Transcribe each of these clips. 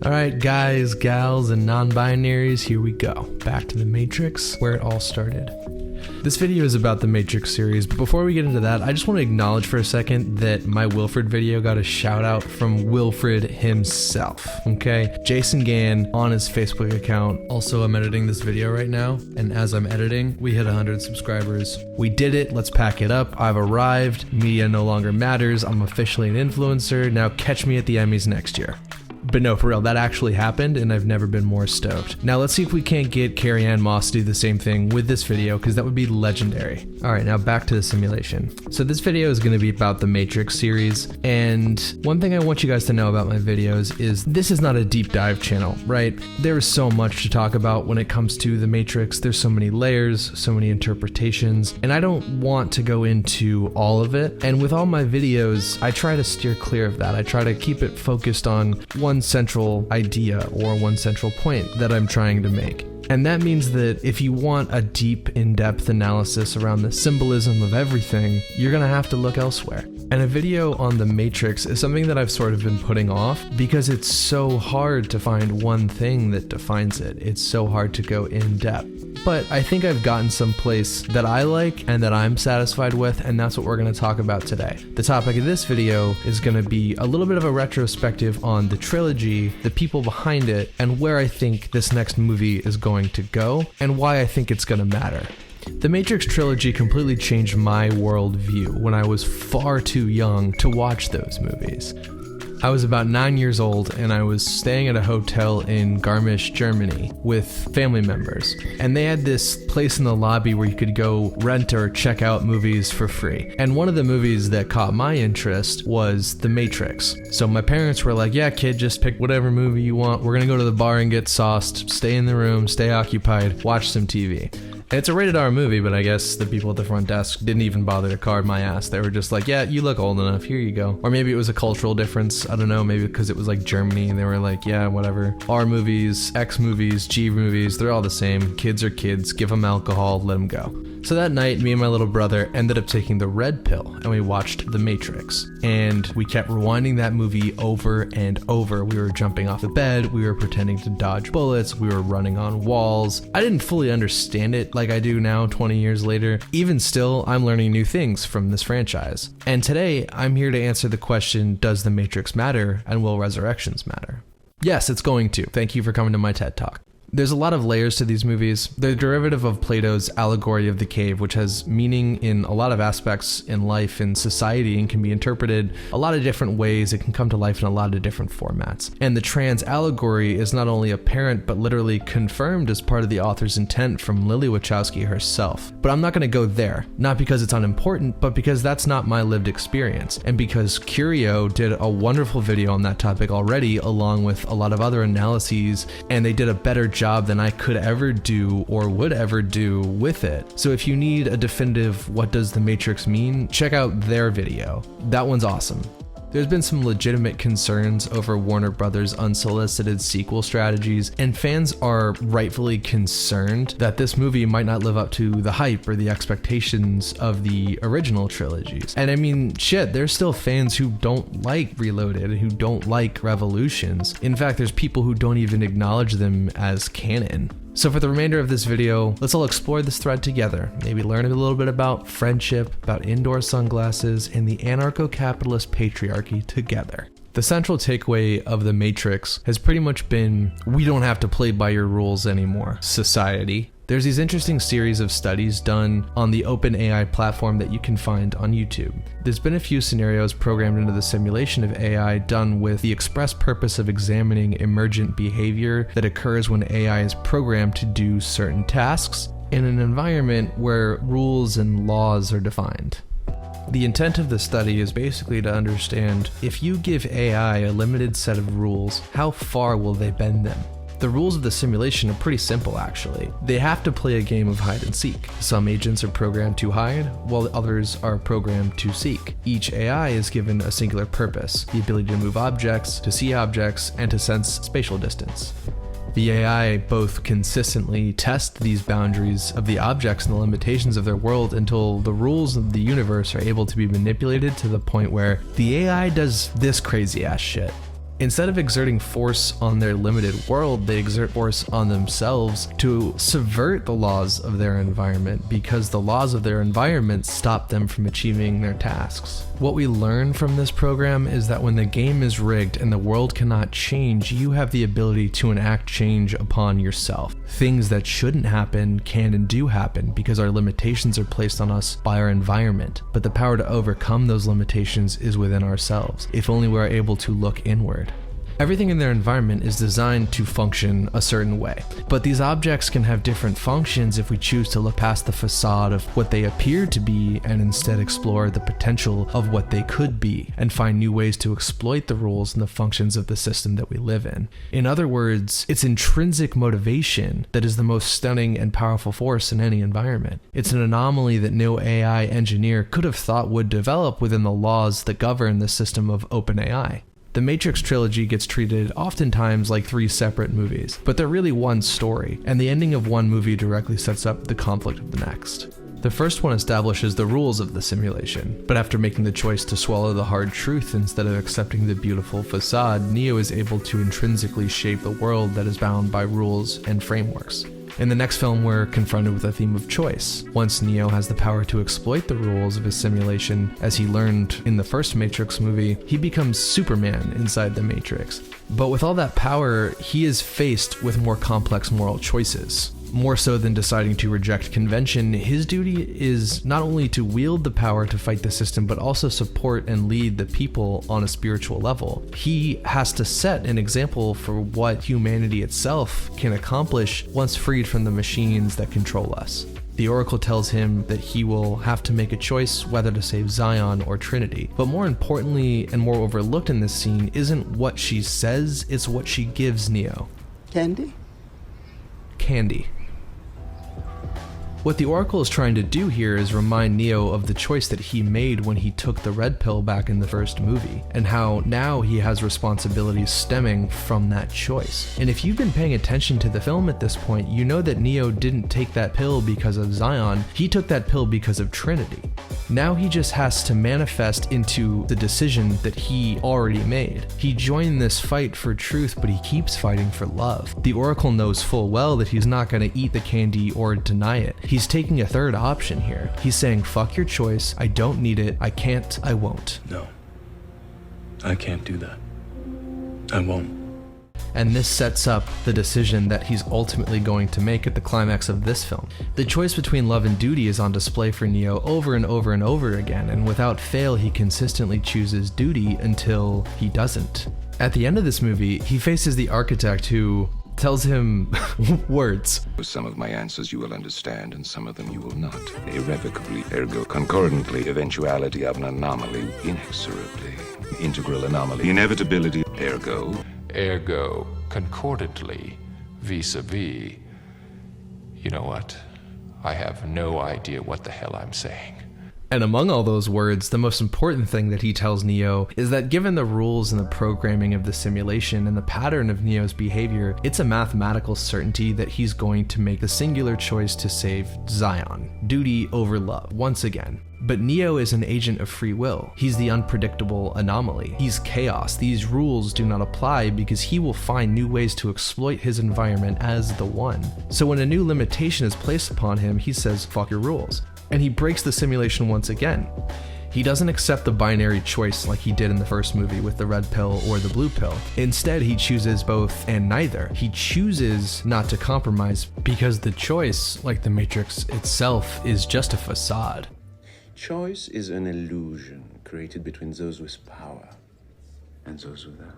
Alright guys, gals, and non-binaries, here we go. Back to the Matrix, where it all started. This video is about the Matrix series, but before we get into that, I just want to acknowledge for a second that my Wilfred video got a shout out from Wilfred himself, okay? Jason Gann on his Facebook account. Also, I'm editing this video right now, and as I'm editing, we hit 100 subscribers. We did it, let's pack it up. I've arrived, media no longer matters, I'm officially an influencer, now catch me at the Emmys next year. But no, for real, that actually happened, and I've never been more stoked. Now let's see if we can't get Carrie-Anne Moss to do the same thing with this video, because that would be legendary. Alright, now back to the simulation. So this video is going to be about the Matrix series, and one thing I want you guys to know about my videos is this is not a deep dive channel, right? There is so much to talk about when it comes to the Matrix. There's so many layers, so many interpretations, and I don't want to go into all of it. And with all my videos, I try to steer clear of that. I try to keep it focused on one central idea or one central point that I'm trying to make. And that means that if you want a deep, in-depth analysis around the symbolism of everything, you're gonna have to look elsewhere. And a video on the Matrix is something that I've sort of been putting off because it's so hard to find one thing that defines it. It's so hard to go in depth. But I think I've gotten someplace that I like and that I'm satisfied with, and that's what we're going to talk about today. The topic of this video is going to be a little bit of a retrospective on the trilogy, the people behind it, and where I think this next movie is going to go, and why I think it's going to matter. The Matrix trilogy completely changed my worldview when I was far too young to watch those movies. I was about 9 years old and I was staying at a hotel in Garmisch, Germany with family members. And they had this place in the lobby where you could go rent or check out movies for free. And one of the movies that caught my interest was The Matrix. So my parents were like, yeah kid, just pick whatever movie you want. We're gonna go to the bar and get sauced, stay in the room, stay occupied, watch some TV. And it's a rated R movie, but I guess the people at the front desk didn't even bother to card my ass. They were just like, yeah, you look old enough, here you go. Or maybe it was a cultural difference, I don't know, maybe because it was like Germany and they were like, yeah, whatever. R movies, X movies, G movies, they're all the same. Kids are kids, give them alcohol, let them go. So that night, me and my little brother ended up taking the red pill and we watched The Matrix. And we kept rewinding that movie over and over. We were jumping off the bed, we were pretending to dodge bullets, we were running on walls. I didn't fully understand it like I do now 20 years later. Even still, I'm learning new things from this franchise. And today, I'm here to answer the question, does The Matrix matter and will resurrections matter? Yes, it's going to. Thank you for coming to my TED Talk. There's a lot of layers to these movies. They're derivative of Plato's Allegory of the Cave, which has meaning in a lot of aspects in life and society and can be interpreted a lot of different ways. It can come to life in a lot of different formats. And the trans allegory is not only apparent, but literally confirmed as part of the author's intent from Lily Wachowski herself. But I'm not going to go there, not because it's unimportant, but because that's not my lived experience. And because Curio did a wonderful video on that topic already, along with a lot of other analyses, and they did a better job than I could ever do or would ever do with it. So if you need a definitive what does the Matrix mean, check out their video. That one's awesome. There's been some legitimate concerns over Warner Brothers' unsolicited sequel strategies, and fans are rightfully concerned that this movie might not live up to the hype or the expectations of the original trilogies. And I mean, shit, there's still fans who don't like Reloaded and who don't like Revolutions. In fact, there's people who don't even acknowledge them as canon. So for the remainder of this video, let's all explore this thread together, maybe learn a little bit about friendship, about indoor sunglasses, and the anarcho-capitalist patriarchy together. The central takeaway of The Matrix has pretty much been, we don't have to play by your rules anymore, society. There's these interesting series of studies done on the OpenAI platform that you can find on YouTube. There's been a few scenarios programmed into the simulation of AI done with the express purpose of examining emergent behavior that occurs when AI is programmed to do certain tasks in an environment where rules and laws are defined. The intent of the study is basically to understand if you give AI a limited set of rules, how far will they bend them? The rules of the simulation are pretty simple actually. They have to play a game of hide and seek. Some agents are programmed to hide, while others are programmed to seek. Each AI is given a singular purpose, the ability to move objects, to see objects, and to sense spatial distance. The AI both consistently test these boundaries of the objects and the limitations of their world until the rules of the universe are able to be manipulated to the point where the AI does this crazy ass shit. Instead of exerting force on their limited world, they exert force on themselves to subvert the laws of their environment because the laws of their environment stop them from achieving their tasks. What we learn from this program is that when the game is rigged and the world cannot change, you have the ability to enact change upon yourself. Things that shouldn't happen can and do happen because our limitations are placed on us by our environment, but the power to overcome those limitations is within ourselves, if only we are able to look inward. Everything in their environment is designed to function a certain way, but these objects can have different functions if we choose to look past the facade of what they appear to be and instead explore the potential of what they could be and find new ways to exploit the rules and the functions of the system that we live in. In other words, it's intrinsic motivation that is the most stunning and powerful force in any environment. It's an anomaly that no AI engineer could have thought would develop within the laws that govern the system of OpenAI. The Matrix trilogy gets treated oftentimes like 3 separate movies, but they're really one story, and the ending of one movie directly sets up the conflict of the next. The first one establishes the rules of the simulation, but after making the choice to swallow the hard truth instead of accepting the beautiful facade, Neo is able to intrinsically shape the world that is bound by rules and frameworks. In the next film, we're confronted with a theme of choice. Once Neo has the power to exploit the rules of his simulation, as he learned in the first Matrix movie, he becomes Superman inside the Matrix. But with all that power, he is faced with more complex moral choices. More so than deciding to reject convention, his duty is not only to wield the power to fight the system, but also support and lead the people on a spiritual level. He has to set an example for what humanity itself can accomplish once freed from the machines that control us. The Oracle tells him that he will have to make a choice whether to save Zion or Trinity. But more importantly and more overlooked in this scene isn't what she says, it's what she gives Neo. Candy? Candy. What the Oracle is trying to do here is remind Neo of the choice that he made when he took the red pill back in the first movie, and how now he has responsibilities stemming from that choice. And if you've been paying attention to the film at this point, you know that Neo didn't take that pill because of Zion, he took that pill because of Trinity. Now he just has to manifest into the decision that he already made. He joined this fight for truth, but he keeps fighting for love. The Oracle knows full well that he's not going to eat the candy or deny it. He's taking a third option here. He's saying, fuck your choice, I don't need it, I can't, I won't. No, I can't do that. I won't. And this sets up the decision that he's ultimately going to make at the climax of this film. The choice between love and duty is on display for Neo over and over and over again, and without fail he consistently chooses duty until he doesn't. At the end of this movie, he faces the architect who tells him words. Some of my answers you will understand, and some of them you will not. Irrevocably, ergo concordantly, eventuality of an anomaly, inexorably, integral anomaly, inevitability, ergo concordantly, vis-a-vis. You know what? I have no idea what the hell I'm saying. And among all those words, the most important thing that he tells Neo is that given the rules and the programming of the simulation and the pattern of Neo's behavior, it's a mathematical certainty that he's going to make the singular choice to save Zion. Duty over love, once again. But Neo is an agent of free will. He's the unpredictable anomaly. He's chaos. These rules do not apply because he will find new ways to exploit his environment as the one. So when a new limitation is placed upon him, he says, fuck your rules. And he breaks the simulation once again. He doesn't accept the binary choice like he did in the first movie with the red pill or the blue pill. Instead, he chooses both and neither. He chooses not to compromise because the choice, like the Matrix itself, is just a facade. Choice is an illusion created between those with power and those without.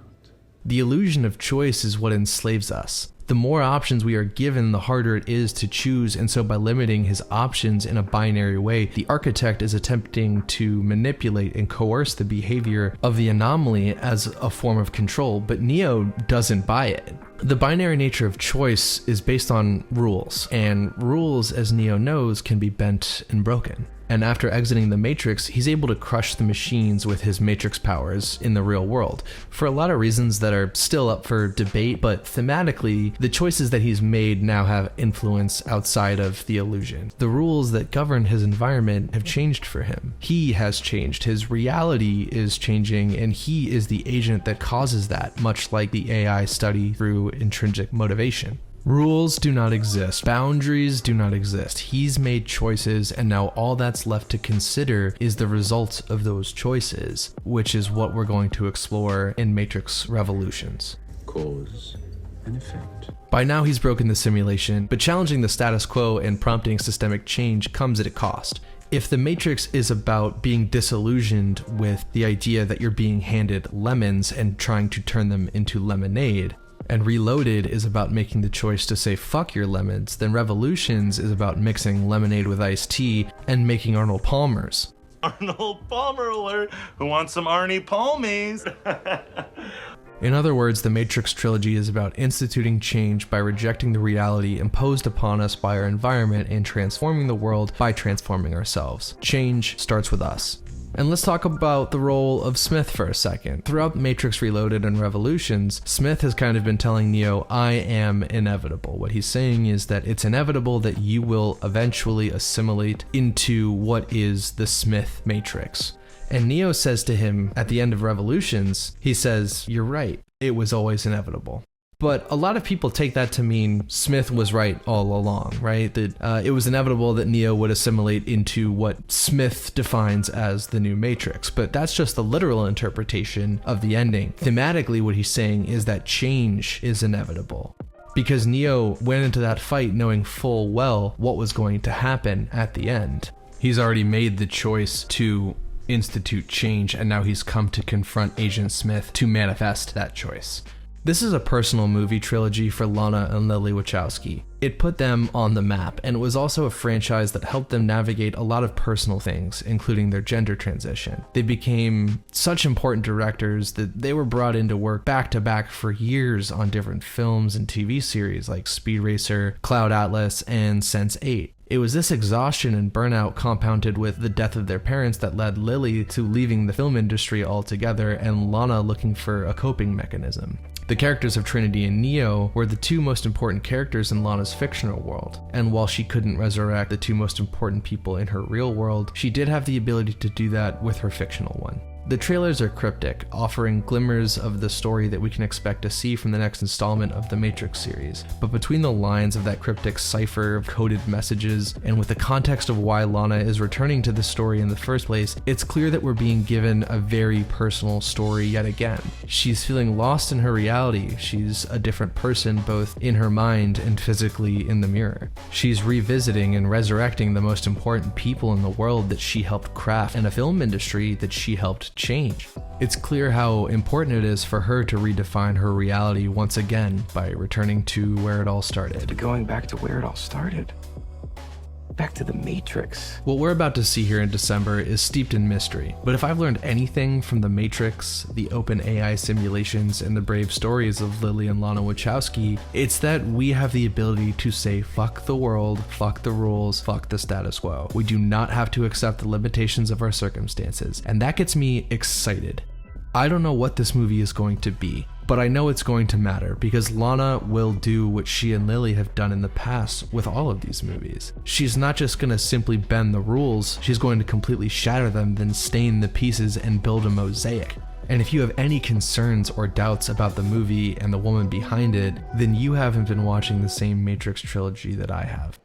The illusion of choice is what enslaves us. The more options we are given, the harder it is to choose, and so by limiting his options in a binary way, the architect is attempting to manipulate and coerce the behavior of the anomaly as a form of control, but Neo doesn't buy it. The binary nature of choice is based on rules, and rules, as Neo knows, can be bent and broken. And after exiting the Matrix, he's able to crush the machines with his Matrix powers in the real world, for a lot of reasons that are still up for debate, but thematically, the choices that he's made now have influence outside of the illusion. The rules that govern his environment have changed for him. He has changed, his reality is changing, and he is the agent that causes that, much like the AI study through intrinsic motivation. Rules do not exist. Boundaries do not exist. He's made choices, and now all that's left to consider is the results of those choices, which is what we're going to explore in Matrix Revolutions. Cause and effect. By now he's broken the simulation, but challenging the status quo and prompting systemic change comes at a cost. If the Matrix is about being disillusioned with the idea that you're being handed lemons and trying to turn them into lemonade, and Reloaded is about making the choice to say fuck your lemons, then Revolutions is about mixing lemonade with iced tea and making Arnold Palmers. Arnold Palmer alert! Who wants some Arnie Palmies? In other words, the Matrix trilogy is about instituting change by rejecting the reality imposed upon us by our environment and transforming the world by transforming ourselves. Change starts with us. And let's talk about the role of Smith for a second. Throughout Matrix Reloaded and Revolutions, Smith has kind of been telling Neo, I am inevitable. What he's saying is that it's inevitable that you will eventually assimilate into what is the Smith Matrix. And Neo says to him at the end of Revolutions, he says, you're right, it was always inevitable. But a lot of people take that to mean Smith was right all along, right? That it was inevitable that Neo would assimilate into what Smith defines as the new Matrix. But that's just the literal interpretation of the ending. Thematically, what he's saying is that change is inevitable. Because Neo went into that fight knowing full well what was going to happen at the end. He's already made the choice to institute change, and now he's come to confront Agent Smith to manifest that choice. This is a personal movie trilogy for Lana and Lily Wachowski. It put them on the map, and it was also a franchise that helped them navigate a lot of personal things, including their gender transition. They became such important directors that they were brought in to work back to back for years on different films and TV series like Speed Racer, Cloud Atlas, and Sense8. It was this exhaustion and burnout compounded with the death of their parents that led Lily to leaving the film industry altogether and Lana looking for a coping mechanism. The characters of Trinity and Neo were the two most important characters in Lana's fictional world, and while she couldn't resurrect the two most important people in her real world, she did have the ability to do that with her fictional one. The trailers are cryptic, offering glimmers of the story that we can expect to see from the next installment of the Matrix series. But between the lines of that cryptic cipher of coded messages, and with the context of why Lana is returning to the story in the first place, it's clear that we're being given a very personal story yet again. She's feeling lost in her reality. She's a different person both in her mind and physically in the mirror. She's revisiting and resurrecting the most important people in the world that she helped craft and a film industry that she helped change. It's clear how important it is for her to redefine her reality once again by returning to where it all started. Going back to where it all started. Back to the Matrix. What we're about to see here in December is steeped in mystery, but if I've learned anything from the Matrix, the open AI simulations, and the brave stories of Lily and Lana Wachowski, it's that we have the ability to say fuck the world, fuck the rules, fuck the status quo. We do not have to accept the limitations of our circumstances, and that gets me excited. I don't know what this movie is going to be, but I know it's going to matter because Lana will do what she and Lily have done in the past with all of these movies. She's not just going to simply bend the rules, she's going to completely shatter them, then stain the pieces and build a mosaic. And if you have any concerns or doubts about the movie and the woman behind it, then you haven't been watching the same Matrix trilogy that I have.